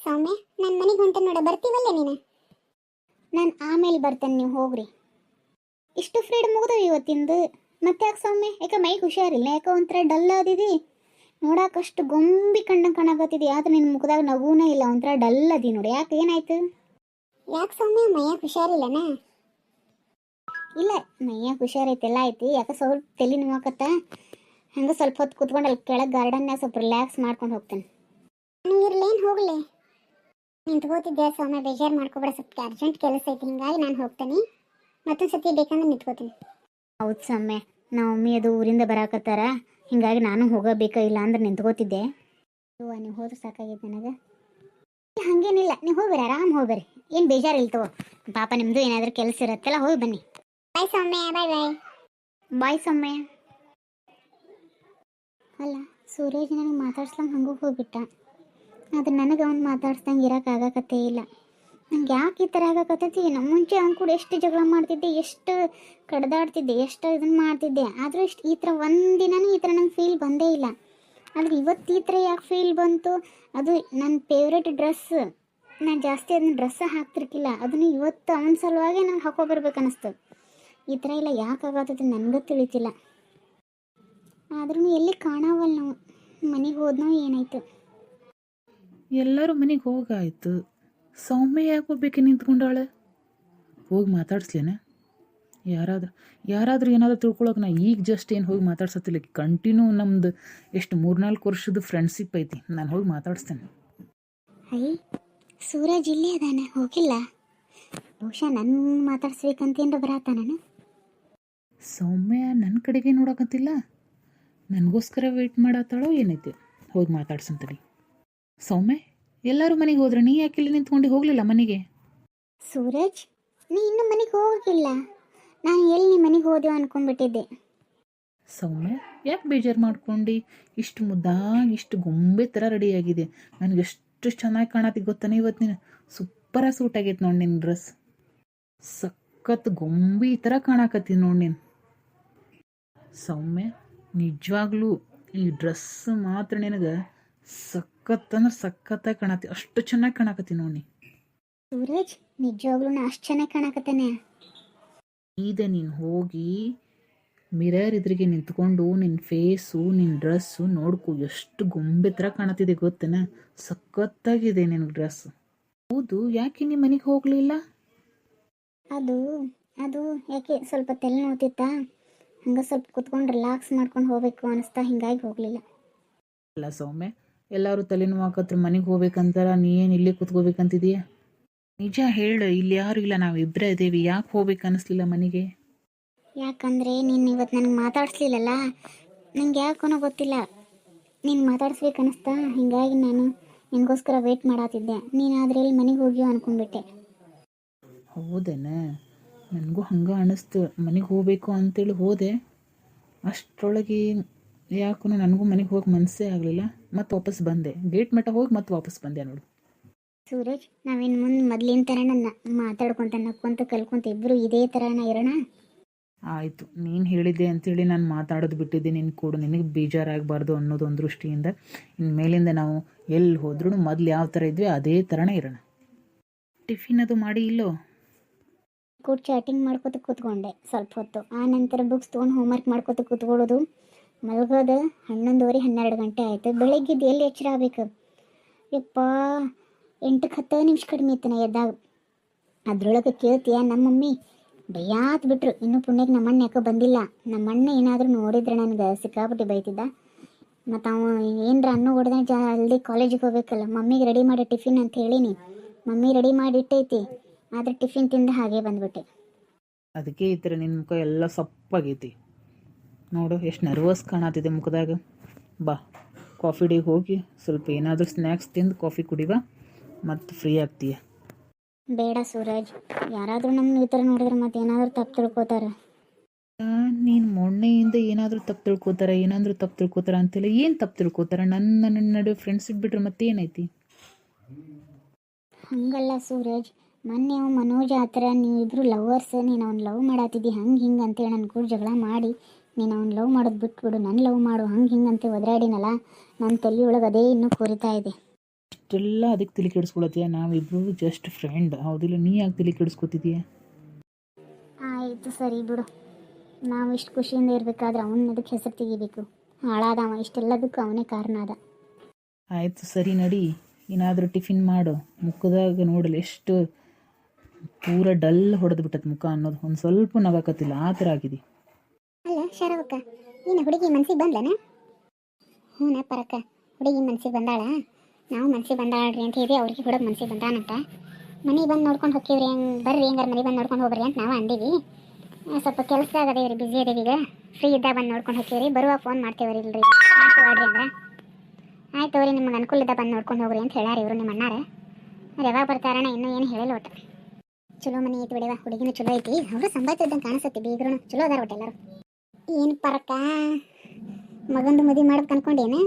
ಸೌಮ್ಯ, ನನ್ನ ಮನೆಗೆ ಹೊಂಟ ನೋಡ, ಬರ್ತೀವಲ್ಲ ನೀನು? ನಾನು ಆಮೇಲೆ ಬರ್ತೇನೆ, ನೀವು ಹೋಗ್ರಿ. ಇಷ್ಟು ಫ್ರೀಡಮ್ ಮುಗಿದವು ಇವತ್ತಿಂದು. ಮತ್ತೆ ಯಾಕೆ ಸೌಮ್ಯ, ಯಾಕೆ ಮೈಗೆ ಹುಷಾರಿಲ್ಲ? ಯಾಕೆ ಒಂಥರ ಡಲ್ ಆದಿದಿ? ನೋಡಾಕಷ್ಟು ಗೊಂಬಿ ಕಣ್ಣಂಗೆ ಕಾಣಕತ್ತಿದಿ, ಆದ್ರೆ ನಿನ್ನ ಮುಖದಾಗ ನಗುನೇ ಇಲ್ಲ, ಒಂಥರ ಡಲ್ ಅದಿ ನೋಡಿ. ಯಾಕೆ, ಏನಾಯ್ತು? ಯಾಕೆ ಸೌಮ್ಯ, ಮೈಯಾಗ ಹುಷಾರಿಲ್ಲನ? ಇಲ್ಲ, ಮೈಯಾಗ ಹುಷಾರೈತೆ, ಎಲ್ಲ ಐತಿ. ಯಾಕೆ ಸ್ವಲ್ಪ ತಲೆ ನೋವಾಕತ್ತ. ಹಂಗೆ ಸ್ವಲ್ಪ ಹೊತ್ತು ಕುತ್ಕೊಂಡು ಅಲ್ಲಿ ಕೆಳಗೆ ಗಾರ್ಡನ್ನಾಗ ಸ್ವಲ್ಪ ರಿಲ್ಯಾಕ್ಸ್ ಮಾಡ್ಕೊಂಡು ಹೋಗ್ತೇನೆ. ನಾನು ಇರ್ಲೇನು ಹೋಗ್ಲಿ? ನಿಂತ್ಕೋತಿದ್ದೆ ಸೌಮ್ಯ, ಬೇಜಾರು ಮಾಡ್ಕೊಬೇಡ, ಸ್ವಲ್ಪ ಅರ್ಜೆಂಟ್ ಕೆಲಸ ಐತಿ, ಹಿಂಗಾಗಿ ನಾನು ಹೋಗ್ತೇನೆ. ಮತ್ತೊಂದು ಸತಿ ಬೇಕಂದ್ರೆ ನಿಂತ್ಕೋತೀನಿ. ಹೌದು ಸೌಮ್ಯ, ನಾವು ಮಮ್ಮಿ ಅದು ಊರಿಂದ ಬರಾಕತ್ತಾರ, ಹಿಂಗಾಗಿ ನಾನು ಹೋಗಬೇಕಾ, ಇಲ್ಲ ಅಂದ್ರೆ ನಿಂತ್ಕೋತಿದ್ದೆ. ನೀವು ಹೋದ್ರೆ ಸಾಕಾಗೈತೆ ನನಗೆ. ಹಾಗೇನಿಲ್ಲ, ನೀವು ಹೋಗ್ಬೇರಿ, ಆರಾಮ್ ಹೋಗ್ಬೇರಿ, ಏನು ಬೇಜಾರಿಲ್ಲ ತಗೋ. ಪಾಪ ನಿಮ್ಮದು ಏನಾದರೂ ಕೆಲಸ ಇರತ್ತಲ್ಲ, ಹೋಗಿ ಬನ್ನಿ. ಬಾಯ್ ಸೌಮ್ಯ, ಬಾಯ್ ಬಾಯ್. ಬಾಯ್ ಸೌಮ್ಯ. ಅಲ್ಲ, ಸೂರಜ್ ನನಗೆ ಮಾತಾಡ್ಸ್ಲಂಗೆ ಹಂಗೂ ಹೋಗ್ಬಿಟ್ಟ. ಆದರೆ ನನಗೆ ಅವ್ನು ಮಾತಾಡ್ಸ್ದಂಗೆ ಇರೋಕ್ಕಾಗಕತ್ತೇ ಇಲ್ಲ. ನಂಗೆ ಯಾಕೆ ಈ ಥರ ಆಗಕತ್ತೈತಿ? ನಮ್ಮ ಮುಂಚೆ ಅವ್ನು ಕೂಡ ಎಷ್ಟು ಜಗಳ ಮಾಡ್ತಿದ್ದೆ, ಎಷ್ಟು ಕಡ್ದಾಡ್ತಿದ್ದೆ, ಎಷ್ಟು ಇದನ್ನು ಮಾಡ್ತಿದ್ದೆ. ಆದರೂ ಇಷ್ಟು ಈ ಥರ ಒಂದಿನನೂ ಈ ಥರ ನಂಗೆ ಫೀಲ್ ಬಂದೇ ಇಲ್ಲ. ಆದರೆ ಇವತ್ತು ಈ ಥರ ಯಾಕೆ ಫೀಲ್ ಬಂತು? ಅದು ನನ್ನ ಫೇವ್ರೆಟ್ ಡ್ರೆಸ್, ನಾನು ಜಾಸ್ತಿ ಅದನ್ನ ಡ್ರೆಸ್ಸ ಹಾಕ್ತಿರ್ಕಿಲ್ಲ, ಅದನ್ನು ಇವತ್ತು ಅವನ ಸಲುವಾಗಿ ನಾನು ಹಾಕೋಬರ್ಬೇಕು ಅನ್ನಿಸ್ತು. ಈ ಥರ ಎಲ್ಲ ಯಾಕೆ ಆಗತ್ತೈತಿ ನನಗೂ ತಿಳಿತಿಲ್ಲ. ಆದ್ರೂ ಎಲ್ಲಿ ಕಾಣವಲ್ಲ ನಾವು. ಮನೆಗೆ ಹೋದ್ನೋ ಏನಾಯ್ತು? ಎಲ್ಲರೂ ಮನೆಗೆ ಹೋಗಾಯ್ತು, ಸೌಮ್ಯ ಯಾಕೆ ಹೋಗ್ಬೇಕೆ ನಿಂತ್ಕೊಂಡಾಳೆ? ಹೋಗಿ ಮಾತಾಡ್ಸ್ಲೇನೆ? ಯಾರಾದರೂ ಏನಾದರೂ ತಿಳ್ಕೊಳಕ್ಕೆ ನಾ ಈಗ ಜಸ್ಟ್ ಏನು ಹೋಗಿ ಮಾತಾಡ್ಸತ್ತಿಲ್ಲ. ಕಂಟಿನ್ಯೂ ನಮ್ದು ಎಷ್ಟು 3-4 ವರ್ಷದ ಫ್ರೆಂಡ್ಶಿಪ್ ಐತಿ. ನಾನು ಹೋಗಿ ಮಾತಾಡಿಸ್ತೇನೆ. ಐ, ಸೂರಜ್ ಇಲ್ಲೇ ಅದಾನೆ, ಹೋಗಿಲ್ಲ. ಬಹುಶಃ ನನ್ನ ಮಾತಾಡ್ಸ್ಬೇಕಂತೇನ್ರ ಬರತ್ತ ನಾನು. ಸೌಮ್ಯ ನನ್ನ ಕಡೆಗೆ ನೋಡಕತ್ತಿಲ್ಲ, ನನಗೋಸ್ಕರ ವೆಯ್ಟ್ ಮಾಡತ್ತಾಳೋ ಏನೈತಿ? ಹೋಗಿ ಮಾತಾಡ್ಸಂತಡಿ. ಸೌಮ್ಯ, ಎಲ್ಲರೂ ಮನೆಗೆ ಹೋದ್ರೆ ನೀ ಯಾಕೆ ಇಲ್ಲಿ ನಿಂತ್ಕೊಂಡು ಹೋಗಲಿಲ್ಲ ಮನೆಗೆ? ಸೂರಜ್, ನೀ ಇನ್ನೂ ಮನೆಗೆ ಹೋಗಿಲ್ಲ. ನಾನು ಎಲ್ಲಿ ನೀ ಮನೆಗೆ ಹೋದೆವು ಅನ್ಕೊಂಡ್ಬಿಟ್ಟಿದ್ದೆ. ಸೌಮ್ಯ, ಯಾಕೆ ಬೇಜಾರು ಮಾಡ್ಕೊಂಡು? ಇಷ್ಟು ಮುದ್ದಾಗಿ ಇಷ್ಟು ಗೊಂಬೆ ಥರ ರೆಡಿಯಾಗಿದೆ, ನನಗೆ ಎಷ್ಟು ಚೆನ್ನಾಗಿ ಕಾಣತಿ ಗೊತ್ತಾನೆ. ಇವತ್ತು ನೀನು ಸೂಪರಾಗಿ ಸೂಟ್ ಆಗೈತೆ ನೋಡಿ, ನಿನ್ನ ಡ್ರೆಸ್ ಸಖತ್ ಗೊಂಬೆ ಥರ ಕಾಣಕತ್ತಿ ನೋಡಿ ನೀನು. ಸೌಮ್ಯ, ನಿಜವಾಗ್ಲೂ ಈ ಡ್ರೆಸ್ ಮಾತ್ರ ನಿನಗೆ ಸಖತ್ ಅಂದ್ರೆ ಸಖತ್ತಾಗಿ ಕಾಣತಿ, ಅಷ್ಟು ಚೆನ್ನಾಗಿ ಕಾಣಕತ್ತಿ ನೋಡಿ. ಸೂರಜ್, ನಿಜವಾಗ್ಲೂ ನಾ ಅಷ್ಟು ಚೆನ್ನಾಗಿ ಕಾಣಕತ್ತಾನೆ? ಈಗ ನೀನು ಹೋಗಿ ಮಿರರ್ ಎದುರಿಗೆ ನಿಂತ್ಕೊಂಡು ನಿನ್ನ ಫೇಸು ನಿನ್ನ ಡ್ರೆಸ್ಸು ನೋಡ್ಕೊ, ಎಷ್ಟು ಗೊಂಬೆ ಥರ ಕಾಣತಿದೆ ಗೊತ್ತೇನ? ಸಖತ್ತಾಗಿದೆ ನಿನ್ನ ಡ್ರೆಸ್. ಹೌದು, ಯಾಕೆ ನಿಮ್ಮ ಮನೆಗೆ ಹೋಗಲಿಲ್ಲ? ಅದು ಅದು ಯಾಕೆ ಸ್ವಲ್ಪ ತಲೆ ನೋವ್ತಿತ್ತಾ, ಹಂಗೆ ಸ್ವಲ್ಪ ಕುತ್ಕೊಂಡು ರಿಲ್ಯಾಕ್ಸ್ ಮಾಡ್ಕೊಂಡು ಹೋಗ್ಬೇಕು ಅನಿಸ್ತಾ, ಹಿಂಗಾಗಿ ಹೋಗಲಿಲ್ಲ. ಅಲ್ಲ ಸೌಮ್ಯ, ಎಲ್ಲರೂ ತಲೆನೋವು ಹಾಕತ್ರ ಮನೆಗೆ ಹೋಗ್ಬೇಕಂತಾರ, ನೀ ಏನು ಇಲ್ಲೇ ಕೂತ್ಕೋಬೇಕಂತಿದೀಯ? ನಿಜ ಹೇಳು, ಇಲ್ಲಿ ಯಾರು ಇಲ್ಲ, ನಾವಿಬ್ಬರೇ ಇದ್ದೀವಿ, ಯಾಕೆ ಹೋಗ್ಬೇಕು ಅನ್ನಿಸ್ಲಿಲ್ಲ ಮನೆಗೆ? ಯಾಕಂದರೆ ನೀನು ಇವತ್ತು ನನಗೆ ಮಾತಾಡಿಸ್ಲಿಲ್ಲಲ್ಲ, ನಂಗೆ ಯಾಕೋ ಗೊತ್ತಿಲ್ಲ, ನೀನು ಮಾತಾಡಿಸ್ಬೇಕು ಅನ್ನಿಸ್ತಾ, ಹಿಂಗಾಗಿ ನಾನು ನಿನಗೋಸ್ಕರ ವೆಯ್ಟ್ ಮಾಡತ್ತಿದ್ದೆ. ನೀನಾದ್ರೆ ಇಲ್ಲಿ ಮನೆಗೆ ಹೋಗ್ಯೋ ಅನ್ಕೊಂಡ್ಬಿಟ್ಟೆ. ಹೌದೇನ? ನನಗೂ ಹಂಗೆ ಅನ್ನಿಸ್ತು, ಮನೆಗೆ ಹೋಗಬೇಕು ಅಂತೇಳಿ ಹೋದೆ. ಅಷ್ಟರೊಳಗೆ ಯಾಕೂ ನನಗೂ ಮನೆಗೆ ಹೋಗಿ ಮನಸ್ಸೇ ಆಗಲಿಲ್ಲ, ಮತ್ತೆ ವಾಪಸ್ ಬಂದೆ. ಗೇಟ್ ಮಟ್ಟ ಹೋಗಿ ಮತ್ತೆ ವಾಪಸ್ ಬಂದೆ ನೋಡು. ಸೂರಜ್, ನಾವಿನ್ನು ಮುಂದೆ ಮೊದಲಿನ ಥರನ ಮಾತಾಡ್ಕೊತ ನಕ್ಕೊಂತ ಕಲ್ಕೊಂತ ಇಬ್ಬರು ಇದೇ ಥರನ ಇರೋಣ. ಆಯಿತು, ನೀನು ಹೇಳಿದ್ದೆ ಅಂತೇಳಿ ನಾನು ಮಾತಾಡೋದು ಬಿಟ್ಟಿದ್ದೆ. ನಿನ್ನ ಕೂಡ ನಿನಗೆ ಬೇಜಾರಾಗಬಾರ್ದು ಅನ್ನೋದು ಒಂದು ದೃಷ್ಟಿಯಿಂದ ಇನ್ನು ಮೇಲಿಂದ ನಾವು ಎಲ್ಲಿ ಹೋದ್ರೂ ಮೊದಲು ಯಾವ ಥರ ಇದ್ವಿ ಅದೇ ಥರನೇ ಇರೋಣ. ಟಿಫಿನ್ ಅದು ಮಾಡಿ ಇಲ್ಲೋ? ಕೂಡ ಚಾಟಿಂಗ್ ಮಾಡ್ಕೊತ ಕೂತ್ಕೊಂಡೆ ಸ್ವಲ್ಪ ಹೊತ್ತು. ಆ ನಂತರ ಬುಕ್ಸ್ ತೊಗೊಂಡು ಹೋಮ್ವರ್ಕ್ ಮಾಡ್ಕೊತ ಕೂತ್ಕೊಳ್ಳೋದು, ಮಲಗೋದು 11:30 ಗಂಟೆ ಆಯಿತು. ಬೆಳಗ್ಗೆದ್ದು ಎಲ್ಲಿ ಎಚ್ಚರ ಆಗಬೇಕು ಯಪ್ಪ, 8-10 ನಿಮಿಷ ಕಡಿಮೆ ಇತ್ತು ನಾ ಎದ್ದಾಗ. ಅದ್ರೊಳಗೆ ಕೇಳ್ತೀಯ, ನಮ್ಮ ಮಮ್ಮಿ ಬೈಯಾತ್ ಬಿಟ್ರು. ಇನ್ನೂ ಪುಣ್ಯಕ್ಕೆ ನಮ್ಮಣ್ಣ ಯಾಕೋ ಬಂದಿಲ್ಲ. ನಮ್ಮಣ್ಣ ಏನಾದರೂ ನೋಡಿದ್ರೆ ನನಗೆ ಸಿಕ್ಕಾಪಟ್ಟಿ ಬೈತಿದ್ದ. ಮತ್ತು ಅವ ಏನರ ಅನ್ನೋ ಹೊಡೆದ ಜಲ್ದಿ ಕಾಲೇಜಿಗೆ ಹೋಗ್ಬೇಕಲ್ಲ, ಮಮ್ಮಿಗೆ ರೆಡಿ ಮಾಡಿ ಟಿಫಿನ್ ಅಂತ ಹೇಳೀನಿ. ಮಮ್ಮಿ ರೆಡಿ ಮಾಡಿ ಇಟ್ಟೈತಿ, ಆದರೆ ಟಿಫಿನ್ ತಿಂದು ಹಾಗೆ ಬಂದ್ಬಿಟ್ಟೆ. ಅದಕ್ಕೆ ಈ ಥರ ನಿನ್ನ ಮುಖ ಎಲ್ಲ ಸಪ್ಪಾಗೈತಿ ನೋಡು, ಎಷ್ಟು ನರ್ವಸ್ ಕಾಣತ್ತಿದೆ ಮುಖದಾಗ. ಬಾ, ಕಾಫಿ ಡೇಗೆ ಹೋಗಿ ಸ್ವಲ್ಪ ಏನಾದರೂ ಸ್ನ್ಯಾಕ್ಸ್ ತಿಂದು ಕಾಫಿ ಕುಡಿವಾ, ಮತ್ತು ಫ್ರೀ ಆಗ್ತೀಯ. ಬೇಡ ಸೂರಜ್, ಯಾರಾದರೂ ನಮ್ಮ ಈ ಥರ ನೋಡಿದ್ರೆ ಮತ್ತೆ ಏನಾದರೂ ತಪ್ಪು ತಿಳ್ಕೊತಾರೆ. ನೀನು ಮೊನ್ನೆಯಿಂದ ಏನಾದರೂ ತಪ್ಪು ತಿಳ್ಕೊತಾರೆ ಅಂತೆಲ್ಲ. ಏನು ತಪ್ಪು ತಿಳ್ಕೊತಾರೆ? ನನ್ನ ನಡುವೆ ಫ್ರೆಂಡ್ಶಿಪ್ ಬಿಟ್ರೆ ಮತ್ತೆ ಏನೈತಿ? ಹಂಗಲ್ಲ ಸೂರಜ್, ಮೊನ್ನೆ ಅವ ಮನೋಜ್ ಆ ಥರ ನೀವಿಬ್ಬರು ಲವರ್ಸ್, ನೀನು ಅವ್ನು ಲವ್ ಮಾಡತ್ತಿದ್ದಿ ಹಂಗೆ ಹಿಂಗೆ ಅಂತೇಳಿ ನನ್ನ ಕೂಡ ಜಗಳ ಮಾಡಿ, ನೀನು ಅವ್ನು ಲವ್ ಮಾಡೋದು ಬಿಟ್ಬಿಡು, ನನ್ನ ಲವ್ ಮಾಡು, ಹಂಗೆ ಹಿಂಗೆ ಅಂತ ಒದರಾಡಿನಲ್ಲ, ನನ್ನ ತಲೆಯೊಳಗೆ ಅದೇ ಇನ್ನೂ ಕೊರಿತಾ ಇದೆ. ಇಷ್ಟೆಲ್ಲ ಅದಕ್ಕೆ ತಲೆ ಕೆಡಿಸ್ಕೊಳತ್ತೀಯ? ನಾವಿಬ್ಬರು ಜಸ್ಟ್ ಫ್ರೆಂಡ್ ಹೌದಿಲ್ಲ, ನೀ ಯಾಕೆ ತಲೆ ಕೆಡಿಸ್ಕೊತಿದೀಯ? ಆಯಿತು ಸರಿ ಬಿಡು. ನಾವು ಇಷ್ಟು ಖುಷಿಯಿಂದ ಇರಬೇಕಾದ್ರೆ ಅವನ ಅದಕ್ಕೆ ಹೆಸರು ತೆಗಿಬೇಕು. ಹಾಳಾದವ, ಇಷ್ಟೆಲ್ಲದಕ್ಕೂ ಅವನೇ ಕಾರಣ ಅದ. ಆಯಿತು ಸರಿ ನಡಿ, ಏನಾದರೂ ಟಿಫಿನ್ ಮಾಡು. ಮುಖದಾಗ ನೋಡಲಿ ಎಷ್ಟು ಪೂರ ಡಲ್ ಹೊಡೆದು ಬಿಟ್ಟದ ಮುಖ ಅನ್ನೋದು, ಒಂದು ಸ್ವಲ್ಪ ನಗಕತ್ತಿಲ್ಲ ಆ ಥರ ಆಗಿದೆ. ಅಲ್ಲ ಶರವಕ್ಕ, ನೀನು ಹುಡುಗಿ ಮನ್ಸಿಗೆ ಬಂದ್ಲನ? ಹ್ಞೂ ಪರಕ್ಕ, ಹುಡುಗಿ ಮನ್ಸಿಗೆ ಬಂದಾಳ. ನಾವು ಮನ್ಸಿಗೆ ಬಂದಾಳ್ರಿ ಅಂತ ಹೇಳಿ ಅವ್ರಿಗೆ ಹುಡುಗ ಮನ್ಸಿಗೆ ಬಂದಾನಂತ. ಮನೆ ಬಂದು ನೋಡ್ಕೊಂಡು ಹೋಗ್ತೀವ್ರಿ, ಬರ್ರಿ ಹೆಂಗಾರ ಮನೆ ಬಂದು ನೋಡ್ಕೊಂಡು ಹೋಗ್ರಿ ಅಂತ ನಾವು ಅಂದೀವಿ. ಸ್ವಲ್ಪ ಕೆಲಸದಾಗ ಅದೇವ್ರಿ, ಬಿಸಿ ಅದೇವಿ. ಈಗ ಫ್ರೀ ಇದ್ದಾಗ ಬಂದು ನೋಡ್ಕೊಂಡು ಹೋಗ್ತೀವ್ರಿ, ಬರುವಾಗ ಫೋನ್ ಮಾಡ್ತೇವ್ರಿ. ಇಲ್ರಿ ಮಾಡ್ತೀವ್ರಿ ಅಂದ್ರೆ ಆಯ್ತು ಅವ್ರಿ, ನಿಮ್ಗೆ ಅನುಕೂಲ ಇದ್ದಾಗ ಬಂದು ನೋಡ್ಕೊಂಡು ಹೋಗ್ರಿ ಅಂತ ಹೇಳ್ಯಾರ ಇವರು ನಿಮ್ಮ ಅಣ್ಣಾರ. ಅವ್ರು ಯಾವಾಗ ಬರ್ತಾರಣ ಇನ್ನೂ ಏನು ಹೇಳಿಲ್ಲ ಒಟ್ಟು. ಚಲೋ ಮನೆ ಐತಿ ಬಿಡಿವ, ಹುಡುಗಿನೂ ಚಲೋ ಐತಿ, ಅವರು ಸಂಬಾಯ್ತು ಇದ್ದಂಗೆ ಕಾಣಿಸತ್ತಿ. ಬೀಗ್ರು ಚಲೋ ಅದಾರ ಒಟ್ಟು ಎಲ್ಲರೂ. ಏನು ಪರಕ್ಕ, ಮಗಂದು ಮದುವೆ ಮಾಡ್ಬೇಕು ಅನ್ಕೊಂಡೇನು?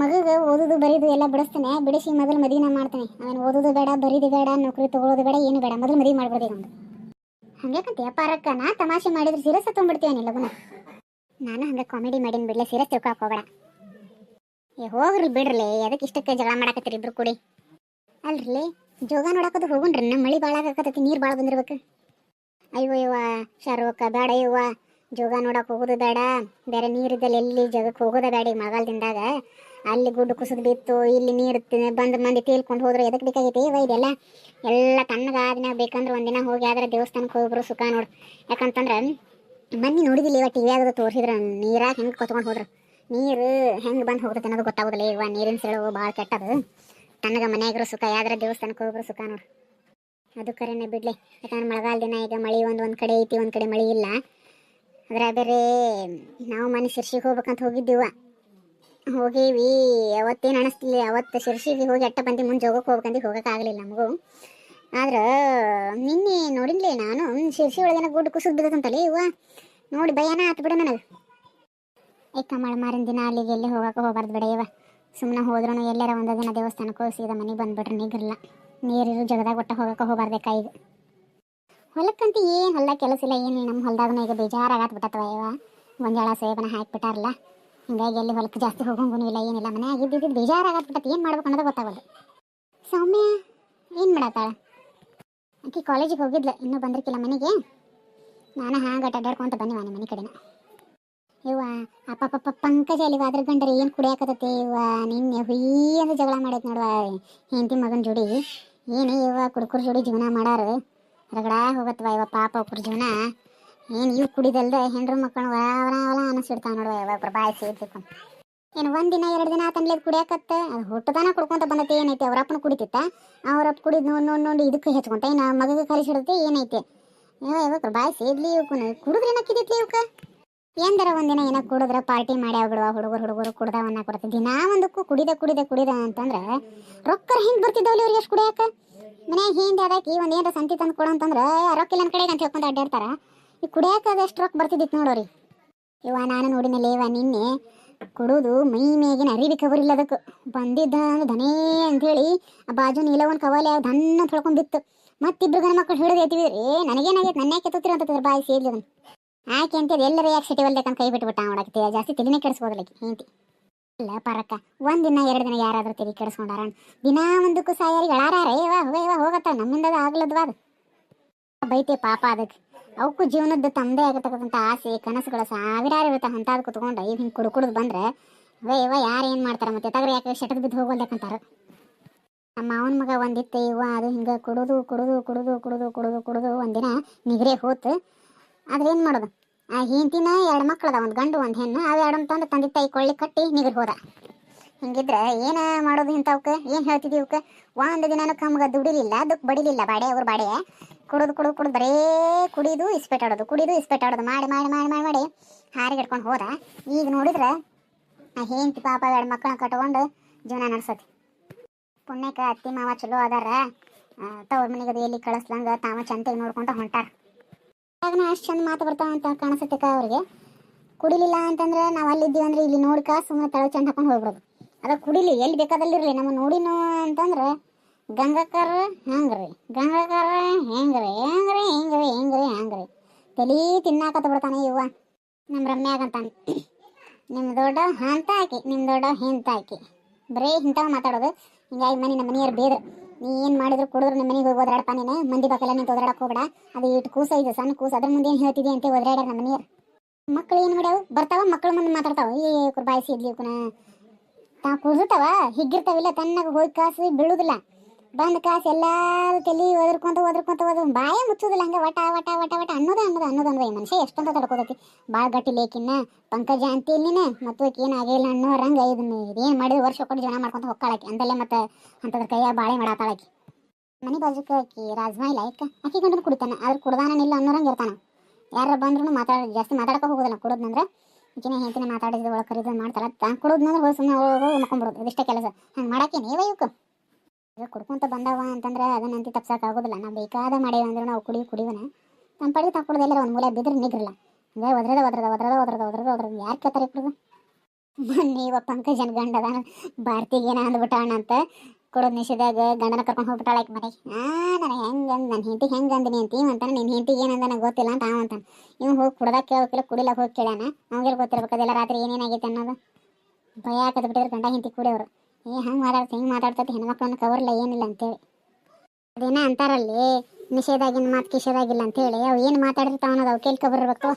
ಮಗಗೆ ಓದೋದು ಬರೀದು ಎಲ್ಲ ಬಿಡಿಸ್ತಾನೆ, ಬಿಡಿಸಿ ಮೊದಲು ಮದುವೆನ ಮಾಡ್ತಾನೆ. ಅವನು ಓದೋದು ಬೇಡ, ಬರೀದು ಬೇಡ, ನೌಕರಿ ತೊಗೊಳೋದು ಬೇಡ, ಏನು ಬೇಡ, ಮೊದಲು ಮದುವೆ ಮಾಡ್ಬೋದು ಈಗ ಒಂದು. ಹಂಗೆ ಕಂತೀಯ ಪಾರಕ್ಕ? ನಾ ತಮಾಷೆ ಮಾಡಿದ್ರೆ ಸೀರಿಯಸ್ ತೊಗೊಂಡ್ಬಿಡ್ತೀವಿ ಲಗುನ. ನಾನು ಹಂಗೆ ಕಾಮಿಡಿ ಮಾಡೀನಿ ಬಿಡ್ಲೆ, ಸೀರಿಯಸ್ ತಿಳ್ಕೊಳಕ್ಕೆ ಹೋಗಬೇಡ. ಹೋಗ್ರಿ ಬಿಡ್ರಲಿ, ಅದಕ್ಕೆ ಇಷ್ಟಕ್ಕೆ ಜಗಳ ಮಾಡಾಕತ್ತೀರಿ ಇಬ್ರು ಕೂಡಿ. ಅಲ್ರಿ ಜೋಗ ನೋಡಾಕೋದು ಹೋಗುಣ್ರಿ, ನಮ್ಮ ಮಳೆ ಭಾಳ ಆಗಕತ್ತೈತಿ, ನೀರು ಭಾಳ ಬಂದಿರ್ಬೇಕು. ಅಯ್ಯೋ ಇವ್ವ ಶಾರುವಕ್ಕ, ಬೇಡ ಇವ್ವ, ಜೋಗ ನೋಡಕ್ಕೆ ಹೋಗೋದು ಬೇಡ, ಬೇರೆ ನೀರಿದ್ದಲ್ಲಿ ಎಲ್ಲಿ ಜಗಕ್ಕೆ ಹೋಗೋದ ಬೇಡ. ಈಗ ಮಳೆಗಾಲದಿಂದಾಗ ಅಲ್ಲಿ ಗುಡ್ಡು ಕುಸಿದು ಬಿತ್ತು, ಇಲ್ಲಿ ನೀರು ಬಂದು ಮಂದಿ ತೇಲ್ಕೊಂಡು ಹೋದ್ರೆ ಎದಕ್ಕೆ ಬೇಕಾಗೈತಿ ಇವ ಇದೆಲ್ಲ? ಎಲ್ಲ ತಣ್ಣಗಾದ್ನಾಗ ಬೇಕಂದ್ರೆ ಒಂದಿನ ಹೋಗಿ ಆದ್ರೆ ದೇವಸ್ಥಾನಕ್ಕೆ ಹೋಗ್ರು ಸುಖ ನೋಡು. ಯಾಕಂತಂದ್ರೆ ಮನ್ನಿ ನೋಡಿದಿಲ್ಲ ಇವ ಟಿ ವಿ ಆಗೋದು ತೋರಿಸಿದ್ರೆ ನೀರಾಗ ಹೆಂಗೆ ಕೊತ್ಕೊಂಡು ಹೋದ್ರು, ನೀರು ಹೆಂಗೆ ಬಂದು ಹೋಗ್ತೈತೆ ಅನ್ನೋದು ಗೊತ್ತಾಗೋದಿಲ್ಲ. ಇವ ನೀರಿನ ಸೆಳವು ಭಾಳ ಕೆಟ್ಟದು. ತಣ್ಣಗೆ ಮನೆಯಾಗ್ರು ಸುಖ, ಯಾವ್ದಾರ ದೇವಸ್ಥಾನಕ್ಕೆ ಹೋಗ್ರು ಸುಖ ನೋಡು. ಅದು ಕರೆನೇ ಬಿಡ್ಲಿ. ಯಾಕಂದ್ರೆ ಮಳೆಗಾಲ ದಿನ ಈಗ ಮಳೆ ಒಂದು ಕಡೆ ಐತಿ, ಒಂದು ಕಡೆ ಮಳೆ ಇಲ್ಲ. ಅದ್ರ ಬೇರೆ ನಾವು ಮನೆ ಶಿರ್ಸಿಗೆ ಹೋಗ್ಬೇಕಂತ ಹೋಗಿದ್ದೀವ, ಹೋಗೀವಿ. ಅವತ್ತೇನು ಅನಿಸ್ತಿಲ್ಲ, ಅವತ್ತು ಶಿರ್ಸಿಗೆ ಹೋಗಿ ಅಟ್ಟ ಬಂದು ಮುಂದೆ ಜೋಗಕ್ಕೆ ಹೋಗ್ಬೇಕಂದು ಹೋಗೋಕ್ಕಾಗಲಿಲ್ಲ ನಮಗೂ. ಆದ್ರೆ ನಿನ್ನೆ ನೋಡಿನ್ಲೇ ನಾನು, ಶಿರ್ಸಿ ಒಳಗೇನ ಗುಡ್ಡು ಕುಸಿದು ಬಿದ್ದದಂತಲೇ ಇವ, ನೋಡಿ ಭಯನ ಆತು ಬಿಡ ನನಗೆ. ಏಕ ಮಾರಿನ ದಿನ ಅಲ್ಲಿಗೆ ಎಲ್ಲಿ ಹೋಗಕ್ಕೆ ಹೋಗ್ಬಾರ್ದು ಬಿಡ ಇವ. ಸುಮ್ಮನೆ ಹೋದ್ರೂ ಎಲ್ಲಾರ ಒಂದು ದಿನ ದೇವಸ್ಥಾನಕ್ಕೆ ಹೋಗಿ ಸೀದಾ ಮನೆಗೆ ಬಂದುಬಿಟ್ರೆ ನೀಗಿರಲ್ಲ. ನೀರಿರು ಜಗದಾಗ ಒಟ್ಟ ಹೋಗಕ್ಕೆ ಹೋಗ್ಬಾರ್ಬೇಕಾ ಈಗ. ಹೊಲಕ್ಕಂತ ಏನು ಹೊಲ ಕೆಲಸ ಇಲ್ಲ, ಏನು ನಮ್ಮ ಹೊಲದಾಗನ ಈಗ ಬೇಜಾರಾಗತ್ ಬಿಟ್ಟತ್ವ ಇವ. ಗೊಂಜಾಳ ಸೇಬನ ಹಾಕಿಬಿಟ್ಟಾರಲ್ಲ, ಹಿಂಗಾಗಿ ಎಲ್ಲಿ ಹೊಲಕ್ಕೆ ಜಾಸ್ತಿ ಹೋಗೋಂಗೂ ಇಲ್ಲ, ಏನಿಲ್ಲ. ಮನೆ ಆಗಿದ್ದು ಬೇಜಾರಾಗತ್ ಬಿಟ್ಟತ್, ಏನು ಮಾಡ್ಬೇಕು ಅನ್ನೋದು ಗೊತ್ತಾಗೋದು. ಸೌಮ್ಯ ಏನು ಮಾಡತ್ತಾಳ? ಆಕಿ ಕಾಲೇಜಿಗೆ ಹೋಗಿದ್ಲ, ಇನ್ನೂ ಬಂದಿರ್ಕಿಲ್ಲ ಮನೆಗೆ. ನಾನು ಹಾಂಗೆ ಅಡ್ಡಾಡ್ಕೊಂತ ಬನ್ನಿ ಮನೆ ಕಡೆನ. ಇವ್ವ ಅಪ್ಪ ಪಂಕಜ ಅಲ್ಲಿವ ಅದ್ರ ಗಂಡರೆ ಏನು ಕುಡಿಯಾಕತ್ತೈತಿ ಇವ. ನಿನ್ನೆ ಹುಯ್ಯಿ ಅಂತ ಜಗಳ ಮಾಡೈತೆ ನೋಡುವ ಹೆಂಡತಿ ಮಗನ ಜೋಡಿ. ಏನು ಇವ ಕುಡ್ಕುರ್ ಜೋಡಿ ಜೀವನ ಮಾಡಾರು, ರಗಡ ಹೋಗತ್ವ ಇವ. ಪಾಪ ಅವ್ರ ಜೀವನ ಏನು ಇವು ಕುಡಿದಲ್ದೆ ಹೆಂಡ್ರು ಮಕ್ಕಳು ಅವರ ಅನಿಸಿಡ್ತಾವ ನೋಡುವ ಇವ. ಬಾಯಿ ಸೇರ್ತಿಕೊಂಡು ಏನು ಒಂದಿನ 2 ದಿನ ತಂಡ್ಲೇದು ಕುಡಿಯಾಕತ್ತ, ಅದು ಹುಟ್ಟದಾನ ಕುಡ್ಕೊಂತ ಬಂದೈತೆ. ಏನೈತೆ ಅವ್ರಪ್ಪನ ಕುಡಿತಿತ್ತ, ಅವ್ರಪ್ಪ ಕುಡಿದು ನೋಡಿ ಇದಕ್ಕೆ ಹೆಚ್ಕೊಂತ ಇನ್ನು ಮಗಗೆ ಕಲಿಸಿಡತ್ತೆ ಏನೈತೆ ಇವ. ಬಾಯಿ ಸೇದ್ಲಿ ಇವಕ್ಕೂ ಕುಡಿದ್ರೆ ಏನಕ್ಕಿದೈತಿ ಇವಕ್ಕೆ. ಎಂದರ ಒಂದಿನ ಏನೋ ಕುಡಿದ್ರೆ ಪಾರ್ಟಿ ಮಾಡ್ಯಾವ ಬಿಡುವ ಹುಡುಗರು ಕುಡ್ದಾವನ್ನ ಕೊಡುತ್ತೆ. ದಿನಾ ಒಂದಕ್ಕೂ ಕುಡಿದ ಅಂತಂದ್ರೆ ರೊಕ್ಕ ಹೆಂಗೆ ಬರ್ತಿದ್ದವಲ್ಲಿ ಇವ್ರಿಗೆ ಎಷ್ಟು ಕುಡಿಯಾಕ? ಮನ್ಯಾಗ ಹಿಂದೆ ಅದಕ್ಕೆ ಒಂದು ಏನಾರ ಸಂತಿ ತಂದು ಕೊಡು ಅಂತಂದ್ರೆ ರೊಕ್ಕ ಇಲ್ಲ ನನ್ನ ಕಡೆಗೆ ಅಂತ ಹೇಳ್ಕೊಂಡು ಅಡ್ಡಾಡ್ತಾರ. ಈ ಕುಡಿಯಾಕ ಅದೆಷ್ಟು ರೊಕ್ಕ ಬರ್ತಿದ್ದಿತ್ತು ನೋಡೋರಿ. ಇವ ನಾನು ನೋಡಿನಲ್ಲಿ ಇವ ನಿನ್ನೆ ಕುಡಿದು ಮೈ ಮೇಗಿನ ಅರಿವಿ ಕಬರಿಲ್ಲ ಅದಕ್ಕೆ ಬಂದಿದ್ದ ಧನೇ ಅಂಥೇಳಿ ಆ ಬಾಜು ನೀಲ ಒಂದು ಕವಲೆ ಧನ್ನ ತೊಳ್ಕೊಂಡ್ಬಿತ್ತು. ಮತ್ತಿಬ್ರು ಗಣ ಮಕ್ಕಳು ಹಿಡಿದು ಎತ್ತಿದ್ರಿ. ನನಗೇನಾಗೈತೆ, ನನ್ನ ಯಾಕೆ ಎತ್ತುತ್ತೀರ ಅಂತ ಬಾಯಿ ಸೇದ್ಲಿ ಅದನ್ನು. ಆಕೆ ಅಂತೇಳಿ ಎಲ್ಲರೂ ಯಾಕೆ ಸಿಟಿ ಹೊಲ್ಬೇಕಂತ ಕೈ ಬಿಟ್ಬಿಟ್ಟ ನೋಡಕ್ಕೆ, ಜಾಸ್ತಿ ತಲೆನೇ ಕೆಡಿಸ್ಬೋದಲ್ಲಕ್ಕೆ ಹೆಂಡತಿ. ಇಲ್ಲ ಪರಕ್ಕ, 1 ದಿನ 2 ದಿನ ಯಾರಾದರೂ ತಲೆ ಕೆಡಿಸ್ಕೊಂಡಾರ? ದಿನಾ ಒಂದಕ್ಕೂ ಸಾಯಾರಿಗೆ ಅಳಾರಾರೆ ಇವ ಹೋಗತ್ತ ನಮ್ಮಿಂದ ಆಗ್ಲದ್ವಾ ಅದು. ಬೈತೆ ಪಾಪ ಅದಕ್ಕೆ. ಅವಕ್ಕೂ ಜೀವನದ ತಮ್ಮದೇ ಆಗತಕ್ಕಂಥ ಆಸೆ ಕನಸುಗಳು ಸಾವಿರಾರು ಇರುತ್ತೆ. ಅಂಥದ್ದು ಕುತ್ಕೊಂಡು ಹಿಂಗೆ ಕುಡ್ದು ಬಂದ್ರೆ ಇವ ಯಾರು ಏನು ಮಾಡ್ತಾರೆ ಮತ್ತೆ ತಗ್ರ ಯಾಕೆ ಶಟದ್ ಬಿದ್ದು ಹೋಗೋಲ್ಬೇಕಂತಾರೆ. ನಮ್ಮ ಮಾವನ ಮಗ ಒಂದಿತ್ತು ಇವ, ಅದು ಹಿಂಗೆ ಕುಡಿದು ಒಂದಿನ ನಿಗರೇ ಹೋತು. ಆದ್ರೆ ಏನು ಮಾಡೋದು, ಆ ಹೆಂಡತಿನ 2 ಮಕ್ಕಳದ, ಒಂದು ಗಂಡು ಒಂದು ಹೆಣ್ಣು. ಅವು 2 ತಂದು ತಂದೆ ತಾಯಿ ಕೊಳ್ಳಿ ಕಟ್ಟಿ ನಿಗರ್ ಹೋದ. ಹಿಂಗಿದ್ರೆ ಏನು ಮಾಡೋದು ಇಂಥವಕ್ಕೆ? ಏನು ಹೇಳ್ತಿದ್ವಿ ಇವಕ್ಕೆ? ಒಂದು ದಿನಾನು ಕಮ್ಗೆ ದುಡಿಲಿಲ್ಲ, ಅದಕ್ಕೆ ಬಡಿಲಿಲ್ಲ. ಬಾಡೆ ಅವ್ರ ಬಾಡೆ ಕುಡಿದು ಬರೇ ಕುಡಿದು ಇಸ್ಪೆಟಾಡೋದು ಮಾಡಿ ಹಾರಿಗೆ ಹಿಡ್ಕೊಂಡು ಹೋದ. ಈಗ ನೋಡಿದ್ರೆ ಆ ಹೆಂಡತಿ ಪಾಪ 2 ಮಕ್ಕಳನ್ನ ಕಟ್ಕೊಂಡು ಜೀವನ ನಡೆಸತಿ. ಪುಣ್ಯಕ್ಕೆ ಅತ್ತಿ ಮಾವ ಚಲೋ ಅದಾರ, ತವ್ರ ಮನೆಗದು ಎಲ್ಲಿ ಕಳಿಸ್ಲಂಗೆ ತಾವ ಚಂತೆಗೆ ನೋಡ್ಕೊಂಡು ಹೊಂಟಾರ. ಆಗ ಅಷ್ಟು ಚಂದ ಮಾತು ಬರ್ತಾವ ಅಂತ ಕಾಣಿಸುತ್ತೆ ಅವ್ರಿಗೆ. ಕುಡಿಲಿಲ್ಲ ಅಂತಂದ್ರೆ ನಾವು ಅಲ್ಲಿದ್ದೀವಿ ಅಂದ್ರೆ ಇಲ್ಲಿ ನೋಡ್ಕ ಸುಮ್ಮನೆ ತಳ ಚೆಂದ ಹಾಕೊಂಡು ಹೋಗ್ಬಿಡೋದು. ಅದ ಕುಡಿಲಿ ಎಲ್ಲಿ ಬೇಕಾದಲ್ಲಿರಲಿ, ನಮ್ಮ ನೋಡಿನೋ ಅಂತಂದ್ರೆ ಗಂಗಾಕರ ಹೆಂಗ್ರಿ ತಲೆ ತಿನ್ನಾಕತ್ತ ಬಿಡ್ತಾನೆ ಇವ. ನಮ್ಮ ರಮ್ಯಾಗಂತಾನೆ, ನಿಮ್ಮ ದೊಡ್ಡ ಹಂತ ಹಾಕಿ ಬರೀ ಇಂಥವು ಮಾತಾಡೋದು. ಹಿಂಗಾಗಿ ನಮ್ಮ ಮನೆಯವ್ರು ಬೇದ್ರು ನೀ ಏನು ಮಾಡಿದ್ರು ಕುಡಿದ್ರು ನಿಮ್ಮ ಮನೆಗೆ ಹೋಗಿ ಓದಾಡಪ್ಪ ನೀನು ಮಂದಿ ಬಾಕಲ್ಲ ನಿಂತು ಓದಾಡಕ್ಕೆ ಹೋಗ್ಬೇಡ ಅದು ಇಟ್ಟು ಕೂಸ ಇದೆ ಸಣ್ಣ ಕೂಸ ಅದ್ರ ಮುಂದೆ ಏನು ಹೇಳ್ತಿದ್ದೆ ಅಂತ ಓದಾಡ್ಯಾರ ನಮ್ಮ ಮನೆಯವ್ರು ಮಕ್ಳು ಏನು ಮಾಡ್ಯಾವ ಬರ್ತಾವ ಮಕ್ಳು ಮುಂದೆ ಮಾತಾಡ್ತಾವ ಈ ಕುರ್ಬಾಯಿಸಿ ಇದ್ಲಿ ಕುನ ತಾವು ಕುಡಿರ್ತಾವ ಹಿಗ್ಗಿರ್ತಾವಿಲ್ಲ ತನ್ನಾಗ ಹೋಗಿ ಕಾಸು ಬೀಳುದಿಲ್ಲ ಬಂದ ಕಾಸು ಎಲ್ಲಾರು ತಲೆ ಒದರ್ಕೊಂತ ಬಾಯ ಮುಚ್ಚುದಿಲ್ಲ ಹಂಗೆ ವಟ ವಟ ವಟ ವಟ ಅನ್ನೋದ ಈ ಮನುಷ್ಯ ಎಷ್ಟಂತ ತಡ್ಕೋದೈತಿ ಭಾಳ ಗಟ್ಟಿ ಲೇಕಿನ್ನ ಪಂಕಜ ಅಂತ ಇಲ್ಲಿನ ಮತ್ತು ಏನು ಆಗಿಲ್ಲ ಅನ್ನೋರಂಗೆ ಇದೇನು ಮಾಡಿದ್ರೆ ವರ್ಷ ಕೊಟ್ಟು ಜನ ಮಾಡ್ಕೊಂತ ಹೊಕ್ಕಾಳಾಕಿ ಅಂದಲ್ಲೇ ಮತ್ತೆ ಅಂತದ್ರ ಕೈಯಾಗ ಬಾಳೆ ಮಾಡಾತಾಳಾಕಿ ಮನೆ ಬಾಜುಕ ಆಕಿ ರಾಜ್ಮಾ ಇಲ್ಲ ಆಕಿ ಗಂಡನ ಕುಡಿತಾನ ಆದ್ರೆ ಕುಡ್ದಾನಿಲ್ಲ ಅನ್ನೋರಂಗೆ ಇರ್ತಾನ ಯಾರು ಬಂದ್ರು ಜಾಸ್ತಿ ಮಾತಾಡಕ್ಕೆ ಹೋಗೋದಿಲ್ಲ ಕುಡಿದ್ನಂದ್ರೆ ಈಗಿನ ಹೇಳ್ತೀನಿ ಮಾತಾಡಿದ್ರೆ ಒಳಗೆ ಕರೀದು ಮಾಡ್ತಾರ ಕುಡಿದ್ನಂದ್ರೆ ಹೋಗಿ ಸುಮ್ಮನೆ ಹೋಗಿ ಮಕ್ಕೊಂಬಿಡೋದು ಇದಿಷ್ಟೇ ಕೆಲಸ ಹಂಗೆ ಮಾಡಾಕೇನು ಇವಕ್ಕೆ ಈಗ ಕುಡ್ಕೊಂತ ಬಂದವ ಅಂತಂದ್ರೆ ಅದನ್ನಂತ ತಪ್ಸಕ್ಕೆ ಆಗೋದಿಲ್ಲ ನಾವು ಬೇಕಾದ ಮಾಡೇವಿ ಅಂದ್ರೆ ನಾವು ಕುಡಿವನ ನಮ್ಮ ಪಡೆದು ತಕ್ಕೊಡೋದು ಎಲ್ಲರ ಒಂದು ಮೂಲೆ ಬಿದ್ರೆ ನಿಗ್ರಲ್ಲ ಹಂಗೆ ಒದ್ರದ ಯಾರು ಕೇಳ್ತಾರೆ ಇಬ್ಬರು ಮೊನ್ನೆ ಇವ ಪಂಕಜನ್ ಗಂಡ ಅದಾನ ಭಾರತಿಗೆ ಏನ ಅಂದ್ಬಿಟ್ಟಾಣ ಅಂತ ಕೊಡೋದು ನಿಷೇಧಾಗ ಗಂಡನ ಕರ್ಕೊಂಡು ಹೋಗ್ಬಿಟ್ಟಾಳಕ್ಕೆ ಮನೆಗೆ ನಾನು ಹೆಂಗೆ ನನ್ನ ಹೆಂಡತಿ ಹೆಂಗೆ ಅಂದಿನಿ ಅಂತ ಅಂತಾನೆ ನಿನ್ನ ಹೆಂಡತಿಗೆ ಏನಂದ ನನಗೆ ಗೊತ್ತಿಲ್ಲ ಅಂತ ಅಂತಾನೆ ಇವ್ನು ಹೋಗಿ ಕುಡ್ದಾಗ ಕೇಳೋಕಿಲ್ಲ ಕುಡಿಲಕ್ಕೆ ಹೋಗಿ ಕೇಳ್ಯಾನ ಅವಂಗೆಲ್ಲ ಗೊತ್ತಿರ್ಬೇಕು ಅದೆಲ್ಲ ರಾತ್ರಿ ಏನೇನಾಗೈತೆ ಅನ್ನೋದು ಭಯ ಹಾಕದ್ ಬಿಟ್ಟಿದ್ರೆ ಗಂಡ ಹೆಂಡತಿ ಕುಡಿಯೋರು ಹಿಂಗೆ ಮಾತಾಡ್ತೈತಿ ಹೆಣ್ಮಕ್ಳನ್ನ ಕವರ್ಲ್ಲ ಏನಿಲ್ಲ ಅಂತೇಳಿ ಅದೇನ ಅಂತಾರಲ್ಲಿ ನಿಷೇಧಾಗಿನ ಮಾತು ಕಿಷೇಧಾಗಿಲ್ಲ ಅಂತೇಳಿ ಅವು ಏನು ಮಾತಾಡಿರ್ತಾವ ಅನ್ನೋದು ಅವು ಕೇಳ್ಕೊ ಬರ್ಬೇಕು